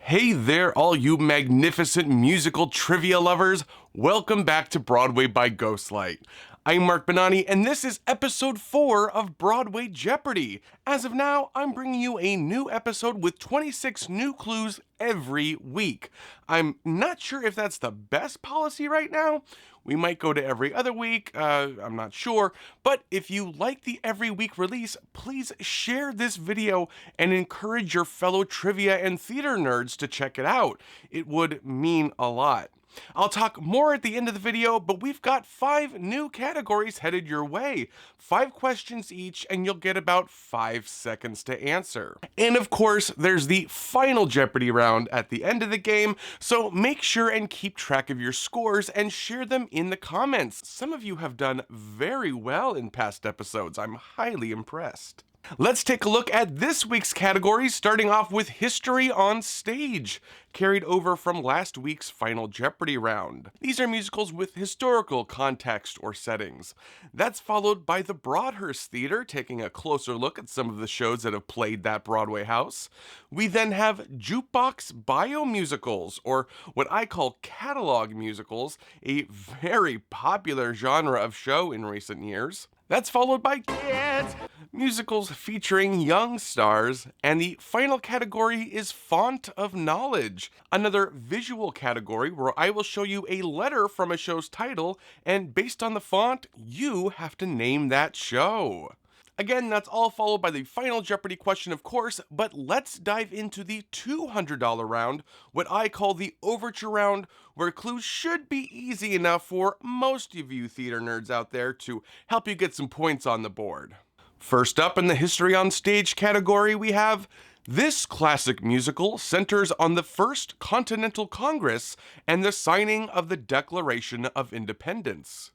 Hey there, all you magnificent musical trivia lovers. Welcome back to Broadway by Ghostlight. I'm Mark Bonanni, and this is episode 4 of Broadway Jeopardy. As of now, I'm bringing you a new episode with 26 new clues every week. I'm not sure if that's the best policy right now. We might go to every other week, I'm not sure. But if you like the every week release, please share this video and encourage your fellow trivia and theater nerds to check it out. It would mean a lot. I'll talk more at the end of the video, but we've got 5 new categories headed your way. 5 questions each, and you'll get about 5 seconds to answer. And of course, there's the final Jeopardy round at the end of the game, so make sure and keep track of your scores and share them in the comments. Some of you have done very well in past episodes. I'm highly impressed. Let's take a look at this week's categories, starting off with History on Stage, carried over from last week's Final Jeopardy round. These are musicals with historical context or settings. That's followed by the Broadhurst Theater, taking a closer look at some of the shows that have played that Broadway house. We then have Jukebox Biomusicals, or what I call catalog musicals, a very popular genre of show in recent years. That's followed by Kids musicals featuring young stars, and the final category is Font of Knowledge, another visual category where I will show you a letter from a show's title, and based on the font, you have to name that show. Again, that's all followed by the final Jeopardy question, of course, but let's dive into the $200 round, what I call the Overture round, where clues should be easy enough for most of you theater nerds out there to help you get some points on the board. First up in the History on Stage category, we have this classic musical centers on the First Continental Congress and the signing of the Declaration of Independence.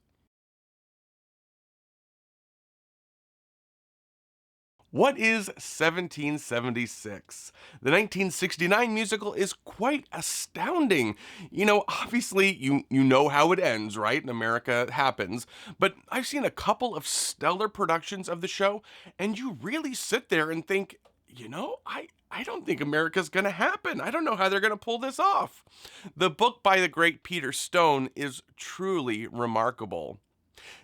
What is 1776? The 1969 musical is quite astounding. Obviously, you know how it ends, right? In America, it happens. But I've seen a couple of stellar productions of the show, and you really sit there and think, I don't think America's gonna happen. I don't know how they're gonna pull this off. The book by the great Peter Stone is truly remarkable.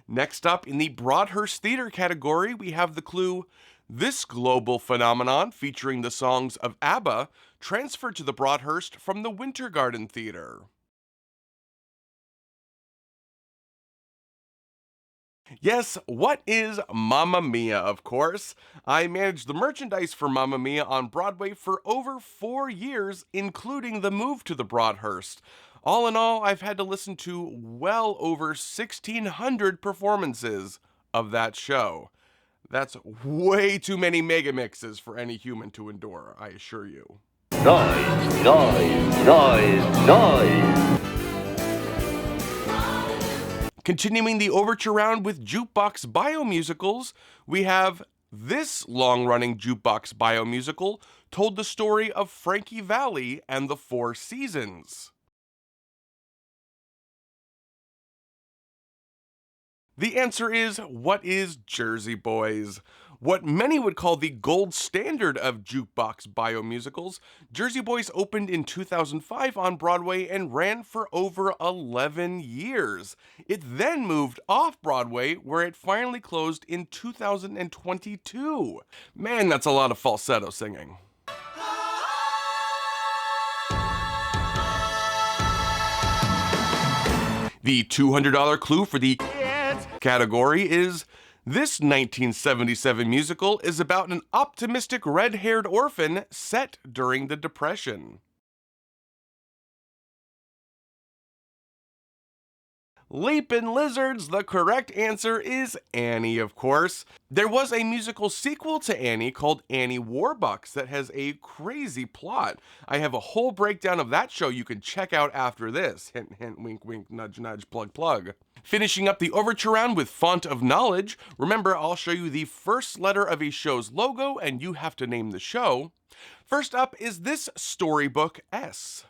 Next up, in the Broadhurst Theater category, we have the clue, this global phenomenon featuring the songs of ABBA transferred to the Broadhurst from the Winter Garden Theater. Yes, what is Mamma Mia, of course? I managed the merchandise for Mamma Mia on Broadway for over 4 years, including the move to the Broadhurst. All in all, I've had to listen to well over 1,600 performances of that show. That's way too many mega mixes for any human to endure, I assure you. Noise, noise, noise, noise. Continuing the Overture round with Jukebox Biomusicals, we have this long-running Jukebox Biomusical told the story of Frankie Valli and the Four Seasons. The answer is, what is Jersey Boys? What many would call the gold standard of jukebox biomusicals, Jersey Boys opened in 2005 on Broadway and ran for over 11 years. It then moved off Broadway, where it finally closed in 2022. Man, that's a lot of falsetto singing. The $200 clue for the category is, this 1977 musical is about an optimistic red-haired orphan set during the Depression. Leapin' Lizards, the correct answer is Annie, of course. There was a musical sequel to Annie called Annie Warbucks that has a crazy plot. I have a whole breakdown of that show you can check out after this. Hint, hint, wink, wink, nudge, nudge, plug, plug. Finishing up the Overture round with Font of Knowledge, remember I'll show you the first letter of a show's logo and you have to name the show. First up is this storybook S.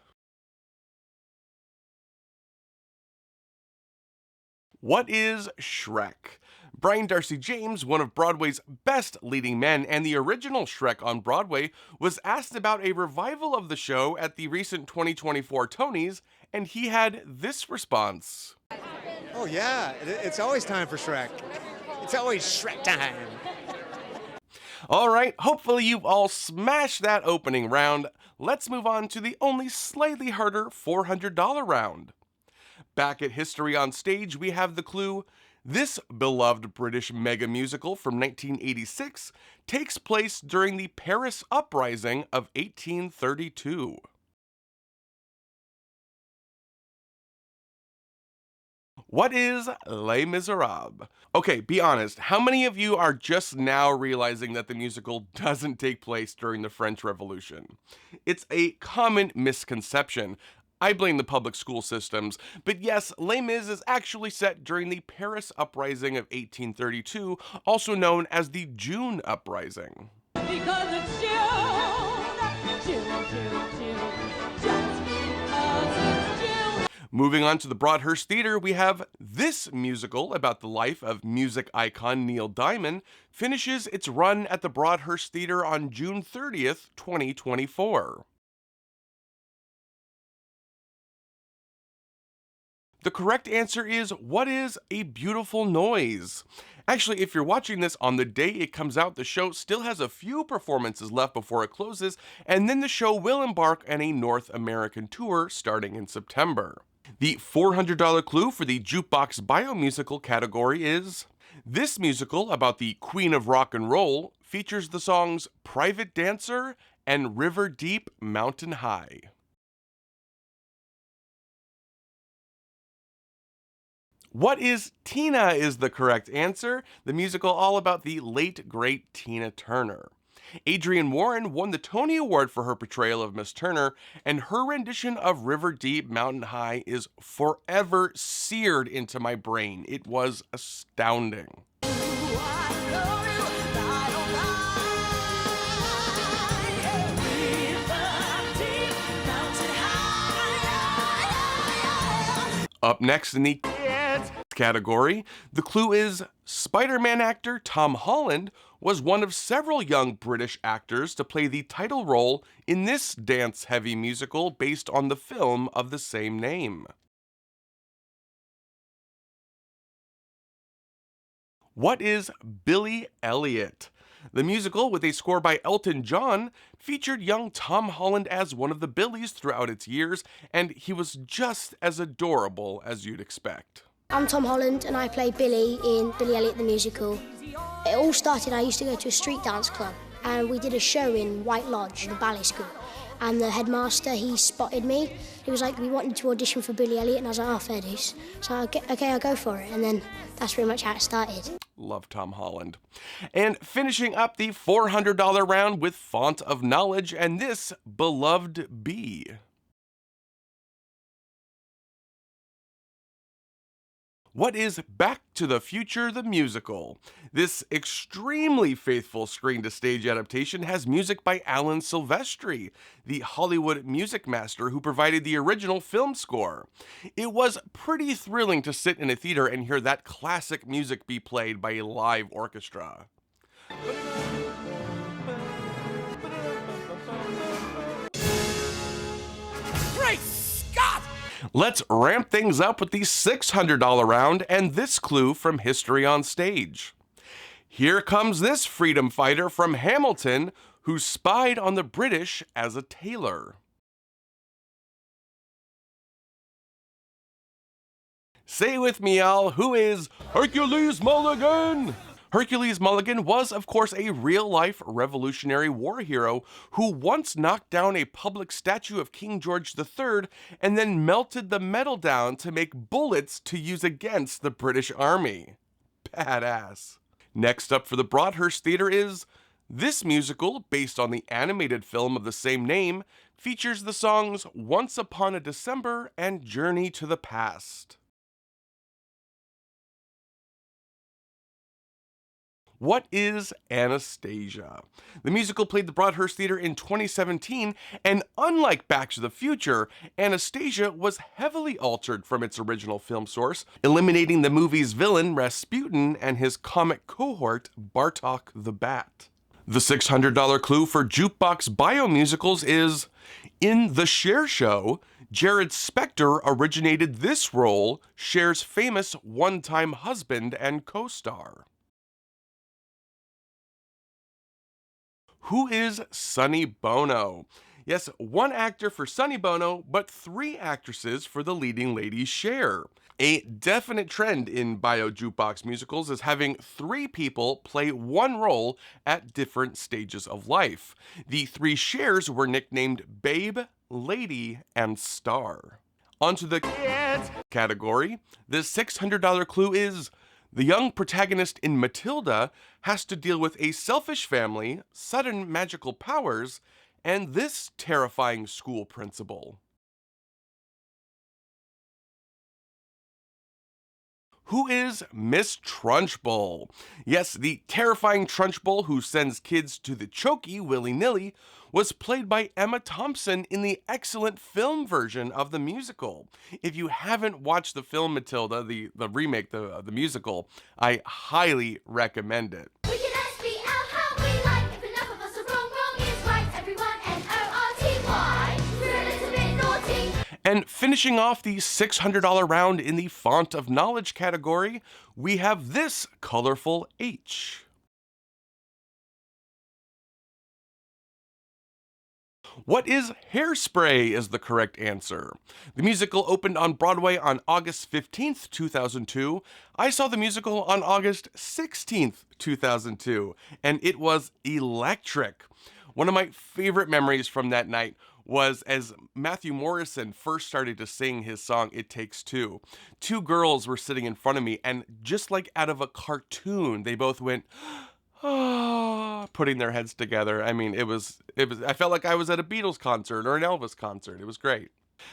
What is Shrek? Brian Darcy James, one of Broadway's best leading men and the original Shrek on Broadway, was asked about a revival of the show at the recent 2024 Tonys, and he had this response. Oh yeah, it's always time for Shrek. It's always Shrek time. Alright, hopefully you've all smashed that opening round. Let's move on to the only slightly harder $400 round. Back at History on Stage, we have the clue: this beloved British mega musical from 1986 takes place during the Paris Uprising of 1832. What is Les Miserables? Okay, be honest, how many of you are just now realizing that the musical doesn't take place during the French Revolution? It's a common misconception. I blame the public school systems, but yes, Les Mis is actually set during the Paris Uprising of 1832, also known as the June Uprising. Because it's June, June, June, June, just because it's June. Moving on to the Broadhurst Theatre, we have this musical about the life of music icon Neil Diamond finishes its run at the Broadhurst Theatre on June 30th, 2024. The correct answer is, what is A Beautiful Noise? Actually, if you're watching this on the day it comes out, the show still has a few performances left before it closes, and then the show will embark on a North American tour starting in September. The $400 clue for the Jukebox Biomusical category is: this musical about the Queen of Rock and Roll features the songs Private Dancer and River Deep, Mountain High. What is Tina is the correct answer, the musical all about the late great Tina Turner. Adrienne Warren won the Tony Award for her portrayal of Miss Turner, and her rendition of River Deep, Mountain High is forever seared into my brain. It was astounding. Up next in the kids category, the clue is Spider-Man actor Tom Holland was one of several young British actors to play the title role in this dance-heavy musical based on the film of the same name. What is Billy Elliot? The musical, with a score by Elton John, featured young Tom Holland as one of the Billies throughout its years, and he was just as adorable as you'd expect. I'm Tom Holland and I play Billy in Billy Elliot the Musical. It all started, I used to go to a street dance club and we did a show in White Lodge, the ballet school. And the headmaster, he spotted me. He was like, we wanted to audition for Billy Elliot, and I was like, oh, fair dues. So, okay, I'll go for it. And then that's pretty much how it started. Love Tom Holland. And finishing up the $400 round with Font of Knowledge and this beloved bee. What is Back to the Future the Musical? This extremely faithful screen-to-stage adaptation has music by Alan Silvestri, the Hollywood music master who provided the original film score. It was pretty thrilling to sit in a theater and hear that classic music be played by a live orchestra. Great Scott! Let's ramp things up with the $600 round and this clue from History on Stage. Here comes this freedom fighter from Hamilton who spied on the British as a tailor. Say with me, y'all, who is Hercules Mulligan? Hercules Mulligan was, of course, a real-life Revolutionary War hero who once knocked down a public statue of King George III and then melted the metal down to make bullets to use against the British Army. Badass. Next up for the Broadhurst Theatre is this musical, based on the animated film of the same name, features the songs Once Upon a December and Journey to the Past. What is Anastasia? The musical played the Broadhurst Theater in 2017, and unlike Back to the Future, Anastasia was heavily altered from its original film source, eliminating the movie's villain Rasputin and his comic cohort Bartok the Bat. The $600 clue for jukebox biomusicals is, in The Cher Show, Jared Spector originated this role, Cher's famous one-time husband and co-star. Who is Sonny Bono? Yes, one actor for Sonny Bono, but three actresses for the leading lady Cher. A definite trend in bio jukebox musicals is having three people play one role at different stages of life. The three Chers were nicknamed Babe, Lady, and Star. Onto the kids category. The $600 clue is, the young protagonist in Matilda has to deal with a selfish family, sudden magical powers, and this terrifying school principal. Who is Miss Trunchbull? Yes, the terrifying Trunchbull who sends kids to the chokey willy-nilly was played by Emma Thompson in the excellent film version of the musical. If you haven't watched the film Matilda, the remake, the musical, I highly recommend it. We can SBL how we like. If enough of us are wrong, wrong is right. Everyone Norty. We're a little bit naughty. And finishing off the $600 round in the Font of Knowledge category, we have this colorful H. What is Hairspray is the correct answer. The musical opened on Broadway on August 15th, 2002. I saw the musical on August 16th, 2002, and it was electric. One of my favorite memories from that night was as Matthew Morrison first started to sing his song, It Takes Two. Two girls were sitting in front of me, and just like out of a cartoon, they both went, putting their heads together. I mean, I felt like I was at a Beatles concert or an Elvis concert. It was great.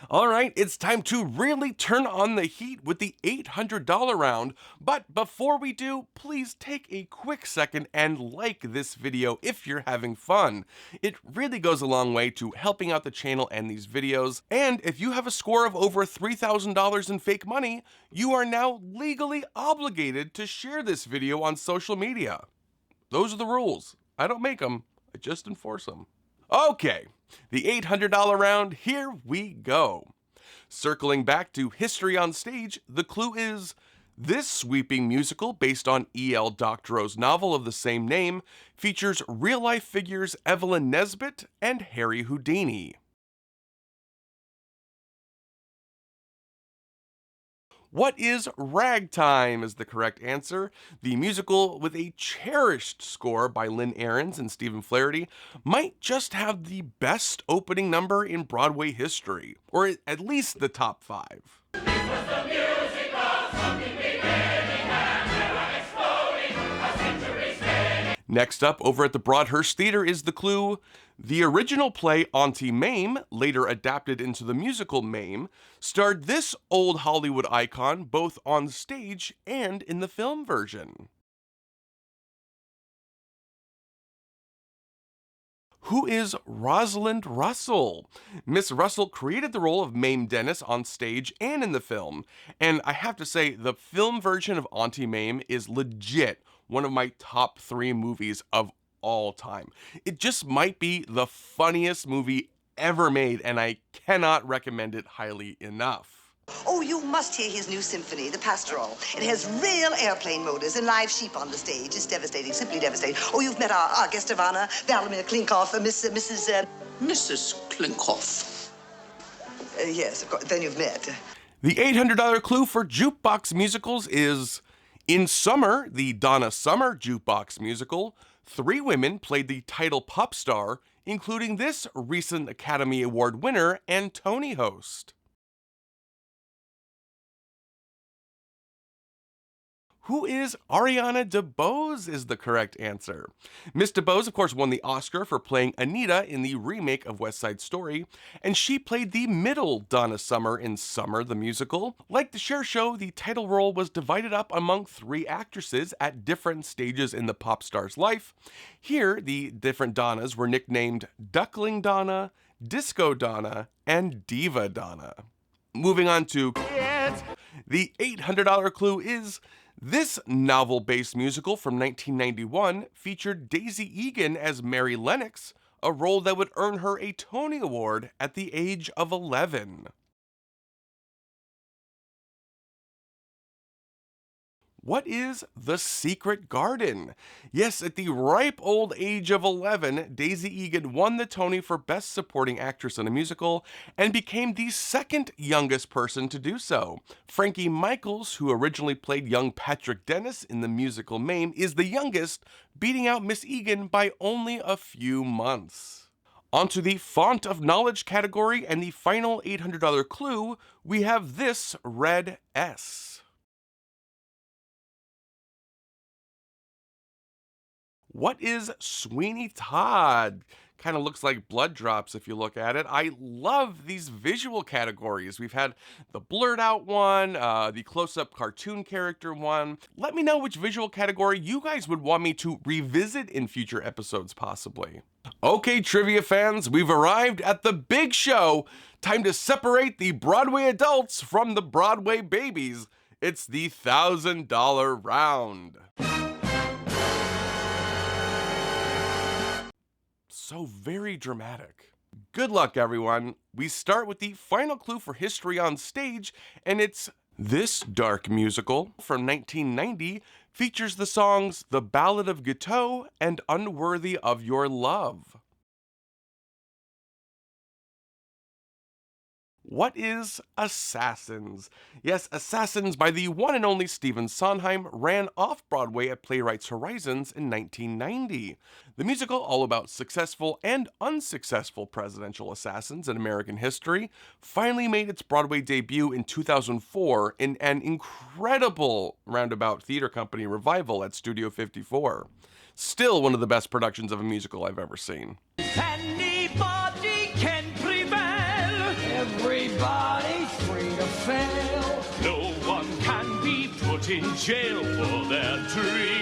All right, it's time to really turn on the heat with the $800 round. But before we do, please take a quick second and like this video if you're having fun. It really goes a long way to helping out the channel and these videos. And if you have a score of over $3,000 in fake money, you are now legally obligated to share this video on social media. Those are the rules. I don't make them, I just enforce them. Okay, the $800 round, here we go. Circling back to history on stage, the clue is, this sweeping musical based on E.L. Doctorow's novel of the same name features real-life figures Evelyn Nesbit and Harry Houdini. What is Ragtime is the correct answer. The musical, with a cherished score by Lynn Ahrens and Stephen Flaherty, might just have the best opening number in Broadway history, or at least the top 5. Next up, over at the Broadhurst Theater is the clue. The original play Auntie Mame, later adapted into the musical Mame, starred this old Hollywood icon both on stage and in the film version. Who is Rosalind Russell? Miss Russell created the role of Mame Dennis on stage and in the film, and I have to say the film version of Auntie Mame is legit one of my top 3 movies of all time. It just might be the funniest movie ever made, and I cannot recommend it highly enough. Oh, you must hear his new symphony, the Pastoral. It has real airplane motors and live sheep on the stage. It's devastating, simply devastating. Oh, you've met our guest of honor, Vladimir Klinkoff, Mrs. Klinkoff. Yes, of course. Then you've met. The $800 clue for jukebox musicals is, in Summer, the Donna Summer jukebox musical, 3 women played the title pop star, including this recent Academy Award winner and Tony host. Who is Ariana DeBose is the correct answer. Miss DeBose, of course, won the Oscar for playing Anita in the remake of West Side Story, and she played the middle Donna Summer in Summer the Musical. Like the Cher show, the title role was divided up among 3 actresses at different stages in the pop star's life. Here, the different Donnas were nicknamed Duckling Donna, Disco Donna, and Diva Donna. Moving on to Kids, the $800 clue is this novel-based musical from 1991 featured Daisy Egan as Mary Lennox, a role that would earn her a Tony Award at the age of 11. What is The Secret Garden? Yes, at the ripe old age of 11, Daisy Egan won the Tony for Best Supporting Actress in a Musical and became the second youngest person to do so. Frankie Michaels, who originally played young Patrick Dennis in the musical Mame, is the youngest, beating out Miss Egan by only a few months. Onto the Font of Knowledge category and the final $800 clue, we have this red S. What is Sweeney Todd? Kind of looks like blood drops if you look at it. I love these visual categories. We've had the blurred out one, the close-up cartoon character one. Let me know which visual category you guys would want me to revisit in future episodes, possibly. Okay, trivia fans, we've arrived at the big show. Time to separate the Broadway adults from the Broadway babies. It's the $1,000 round. So very dramatic. Good luck, everyone. We start with the final clue for History on Stage, and it's this dark musical from 1990 features the songs The Ballad of Guiteau and Unworthy of Your Love. What is Assassins? Yes, Assassins by the one and only Stephen Sondheim ran off-Broadway at Playwrights Horizons in 1990. The musical, all about successful and unsuccessful presidential assassins in American history, finally made its Broadway debut in 2004 in an incredible Roundabout Theater Company revival at Studio 54. Still one of the best productions of a musical I've ever seen. Anybody can prevail. Everybody's free to fail. No one can be put in jail for their dreams.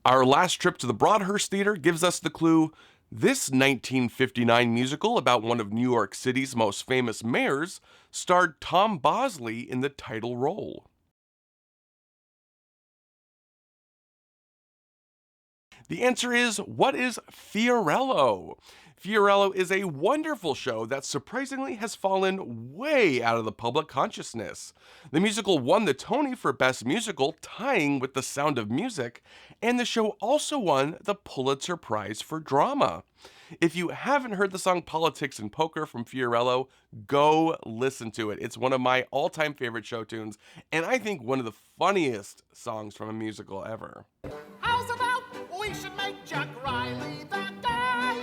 Our last trip to the Broadhurst Theater gives us the clue, this 1959 musical about one of New York City's most famous mayors starred Tom Bosley in the title role. The answer is, what is Fiorello? Fiorello is a wonderful show that surprisingly has fallen way out of the public consciousness. The musical won the Tony for Best Musical, tying with The Sound of Music, and the show also won the Pulitzer Prize for Drama. If you haven't heard the song Politics and Poker from Fiorello, go listen to it. It's one of my all-time favorite show tunes, and I think one of the funniest songs from a musical ever. How's about we should make Jack Riley the guy?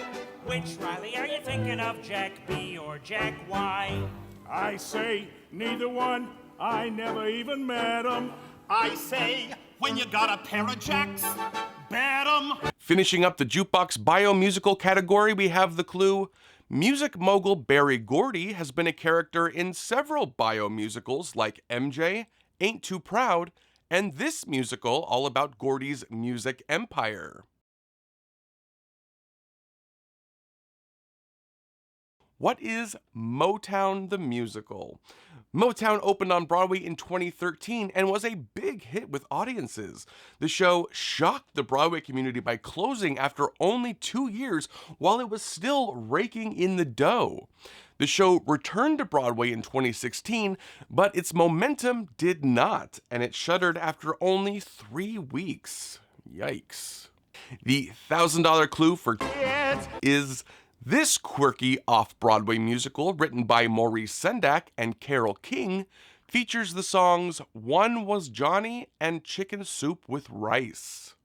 Which Riley are you thinking of, Jack B or Jack Y? I say neither one, I never even met him. I say, when you got a pair of jacks, bet 'em. Finishing up the jukebox biomusical category, we have the clue, music mogul Berry Gordy has been a character in several biomusicals like MJ, Ain't Too Proud, and this musical all about Gordy's music empire. What is Motown the Musical? Motown opened on Broadway in 2013 and was a big hit with audiences. The show shocked the Broadway community by closing after only 2 years while it was still raking in the dough. The show returned to Broadway in 2016, but its momentum did not, and it shuttered after only 3 weeks. Yikes. The $1,000 clue for kids is this quirky off-Broadway musical, written by Maurice Sendak and Carole King, features the songs One Was Johnny and Chicken Soup with Rice.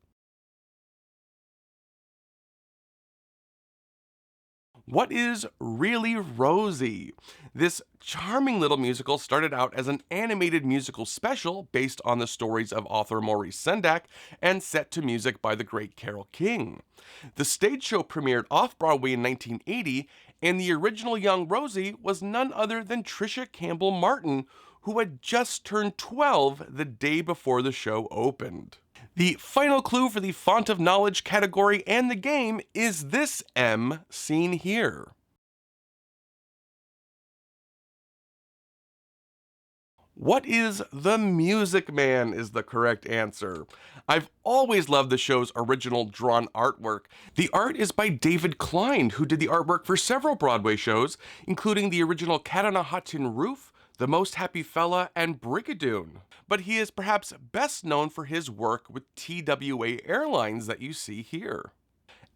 What is Really Rosie? This charming little musical started out as an animated musical special based on the stories of author Maurice Sendak and set to music by the great Carole King. The stage show premiered off-Broadway in 1980, and the original young Rosie was none other than Trisha Campbell Martin, who had just turned 12 the day before the show opened. The final clue for the Font of Knowledge category and the game is this M seen here. What is The Music Man is the correct answer. I've always loved the show's original drawn artwork. The art is by David Klein, who did the artwork for several Broadway shows, including the original Cat on a Hot Tin Roof, The Most Happy Fella, and Brigadoon. But he is perhaps best known for his work with TWA Airlines that you see here.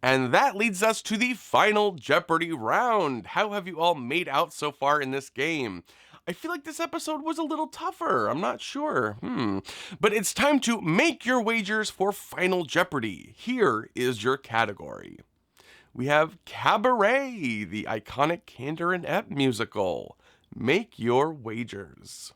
And that leads us to the final Jeopardy round. How have you all made out so far in this game? I feel like this episode was a little tougher. I'm not sure. But it's time to make your wagers for Final Jeopardy. Here is your category. We have Cabaret, the iconic Cantor and Ep musical. Make your wagers.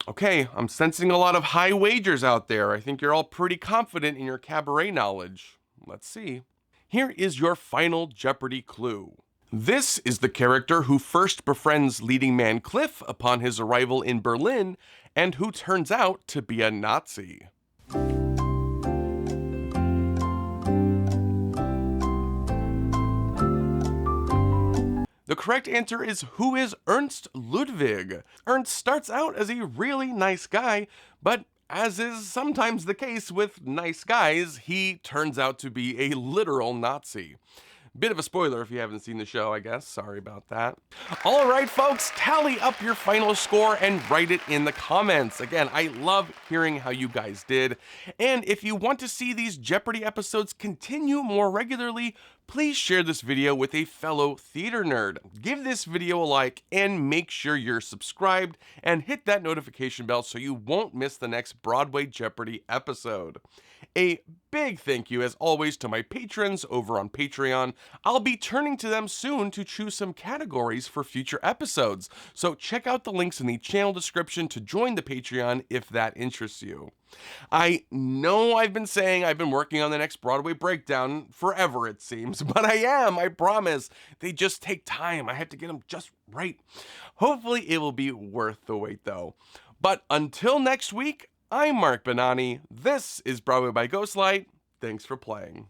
Okay, I'm sensing a lot of high wagers out there. I think you're all pretty confident in your cabaret knowledge. Let's see. Here is your Final Jeopardy clue. This is the character who first befriends leading man Cliff upon his arrival in Berlin, and who turns out to be a Nazi. The correct answer is, who is Ernst Ludwig? Ernst starts out as a really nice guy, but as is sometimes the case with nice guys, he turns out to be a literal Nazi. Bit of a spoiler if you haven't seen the show, I guess. Sorry about that. All right, folks, tally up your final score and write it in the comments. Again, I love hearing how you guys did. And if you want to see these Jeopardy episodes continue more regularly, please share this video with a fellow theater nerd. Give this video a like and make sure you're subscribed and hit that notification bell so you won't miss the next Broadway Jeopardy episode. A big thank you, as always, to my patrons over on Patreon. I'll be turning to them soon to choose some categories for future episodes, so check out the links in the channel description to join the Patreon if that interests you. I know I've been saying I've been working on the next Broadway breakdown forever, it seems, but I promise. They just take time. I have to get them just right. Hopefully it will be worth the wait, though. But until next week, I'm Mark Benani. This is Broadway by Ghostlight. Thanks for playing.